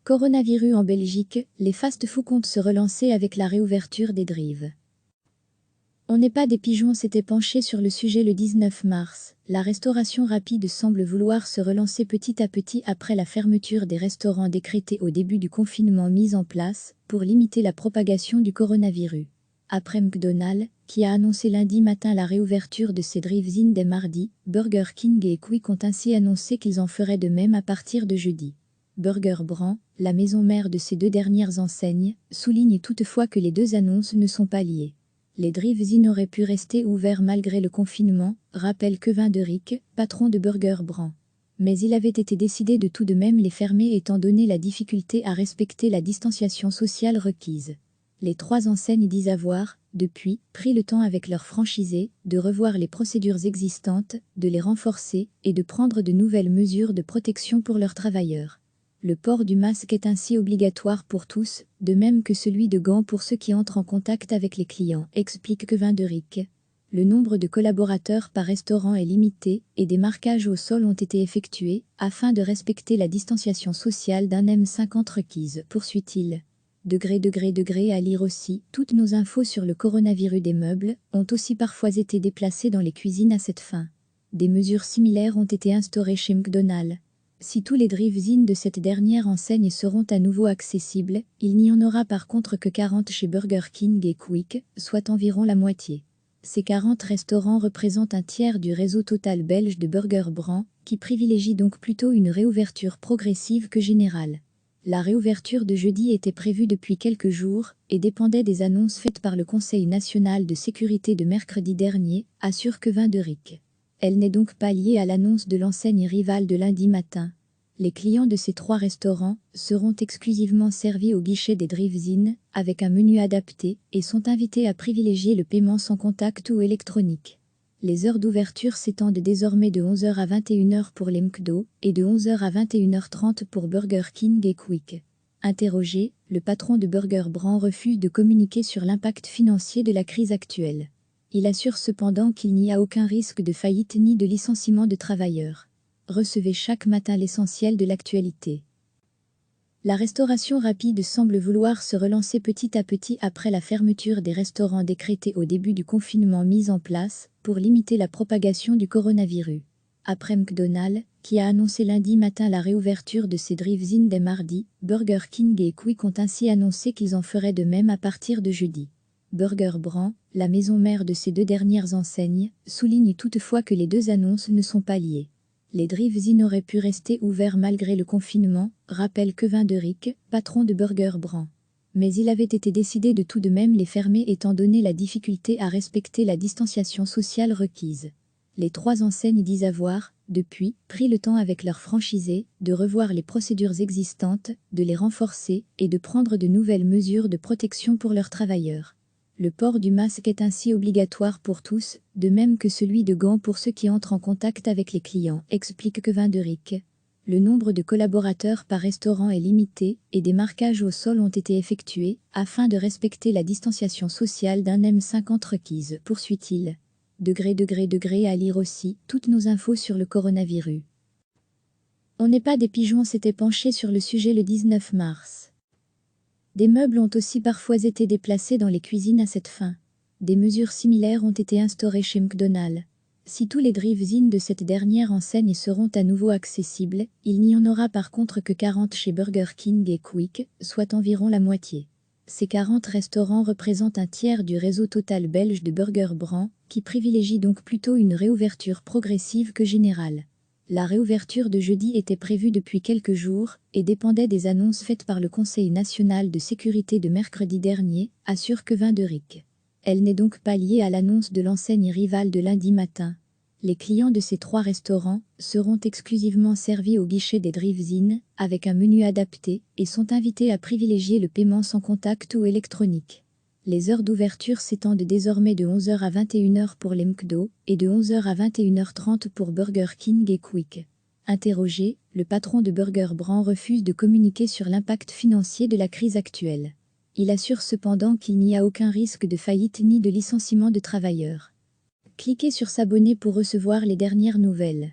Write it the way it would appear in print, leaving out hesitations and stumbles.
Coronavirus en Belgique, les fast-food comptent se relancer avec la réouverture des drives. On n'est pas des pigeons s'était penché sur le sujet le 19 mars. La restauration rapide semble vouloir se relancer petit à petit après la fermeture des restaurants décrétée au début du confinement mis en place pour limiter la propagation du coronavirus. Après McDonald's, qui a annoncé lundi matin la réouverture de ses drive-in dès mardi, Burger King et Quick ont ainsi annoncé qu'ils en feraient de même à partir de jeudi. Burger Brand, la maison mère de ces deux dernières enseignes, souligne toutefois que les deux annonces ne sont pas liées. Les drive-in auraient pu rester ouverts malgré le confinement, rappelle Kevin Derick, patron de Burger Brand. Mais il avait été décidé de tout de même les fermer étant donné la difficulté à respecter la distanciation sociale requise. Les trois enseignes disent avoir, depuis, pris le temps avec leurs franchisés de revoir les procédures existantes, de les renforcer et de prendre de nouvelles mesures de protection pour leurs travailleurs. Le port du masque est ainsi obligatoire pour tous, de même que celui de gants pour ceux qui entrent en contact avec les clients, explique Kevin Derick. Le nombre de collaborateurs par restaurant est limité et des marquages au sol ont été effectués afin de respecter la distanciation sociale d'un M50 requise, poursuit-il. Degré à lire aussi, toutes nos infos sur le coronavirus des meubles ont aussi parfois été déplacées dans les cuisines à cette fin. Des mesures similaires ont été instaurées chez McDonald's. Si tous les drive-in de cette dernière enseigne seront à nouveau accessibles, il n'y en aura par contre que 40 chez Burger King et Quick, soit environ la moitié. Ces 40 restaurants représentent un tiers du réseau total belge de Burger Brand, qui privilégie donc plutôt une réouverture progressive que générale. La réouverture de jeudi était prévue depuis quelques jours et dépendait des annonces faites par le Conseil national de sécurité de mercredi dernier, assure Kevin Derick. Elle n'est donc pas liée à l'annonce de l'enseigne rivale de lundi matin. Les clients de ces trois restaurants seront exclusivement servis au guichet des drive-in avec un menu adapté et sont invités à privilégier le paiement sans contact ou électronique. Les heures d'ouverture s'étendent désormais de 11h à 21h pour les McDo et de 11h à 21h30 pour Burger King et Quick. Interrogé, le patron de Burger Brand refuse de communiquer sur l'impact financier de la crise actuelle. Il assure cependant qu'il n'y a aucun risque de faillite ni de licenciement de travailleurs. Recevez chaque matin l'essentiel de l'actualité. La restauration rapide semble vouloir se relancer petit à petit après la fermeture des restaurants décrétés au début du confinement mis en place pour limiter la propagation du coronavirus. Après McDonald's, qui a annoncé lundi matin la réouverture de ses drive-in dès mardi, Burger King et Quick ont ainsi annoncé qu'ils en feraient de même à partir de jeudi. Burger Brand, la maison mère de ces deux dernières enseignes, souligne toutefois que les deux annonces ne sont pas liées. Les drive-in auraient pu rester ouverts malgré le confinement, rappelle Kevin Derick, patron de Burger Brand. Mais il avait été décidé de tout de même les fermer étant donné la difficulté à respecter la distanciation sociale requise. Les trois enseignes disent avoir, depuis, pris le temps avec leurs franchisés de revoir les procédures existantes, de les renforcer et de prendre de nouvelles mesures de protection pour leurs travailleurs. Le port du masque est ainsi obligatoire pour tous, de même que celui de gants pour ceux qui entrent en contact avec les clients, explique Kevin Derick. Le nombre de collaborateurs par restaurant est limité et des marquages au sol ont été effectués afin de respecter la distanciation sociale d'un M50 requise, poursuit-il. Degré à lire aussi, toutes nos infos sur le coronavirus. On n'est pas des pigeons s'était penché sur le sujet le 19 mars. Des meubles ont aussi parfois été déplacés dans les cuisines à cette fin. Des mesures similaires ont été instaurées chez McDonald's. Si tous les drive-in de cette dernière enseigne seront à nouveau accessibles, il n'y en aura par contre que 40 chez Burger King et Quick, soit environ la moitié. Ces 40 restaurants représentent un tiers du réseau total belge de Burger Brand, qui privilégie donc plutôt une réouverture progressive que générale. La réouverture de jeudi était prévue depuis quelques jours et dépendait des annonces faites par le Conseil national de sécurité de mercredi dernier, assure Kevin Derick. Elle n'est donc pas liée à l'annonce de l'enseigne rivale de lundi matin. Les clients de ces trois restaurants seront exclusivement servis au guichet des drive-in avec un menu adapté et sont invités à privilégier le paiement sans contact ou électronique. Les heures d'ouverture s'étendent désormais de 11h à 21h pour les McDo et de 11h à 21h30 pour Burger King et Quick. Interrogé, le patron de Burger Brand refuse de communiquer sur l'impact financier de la crise actuelle. Il assure cependant qu'il n'y a aucun risque de faillite ni de licenciement de travailleurs. Cliquez sur s'abonner pour recevoir les dernières nouvelles.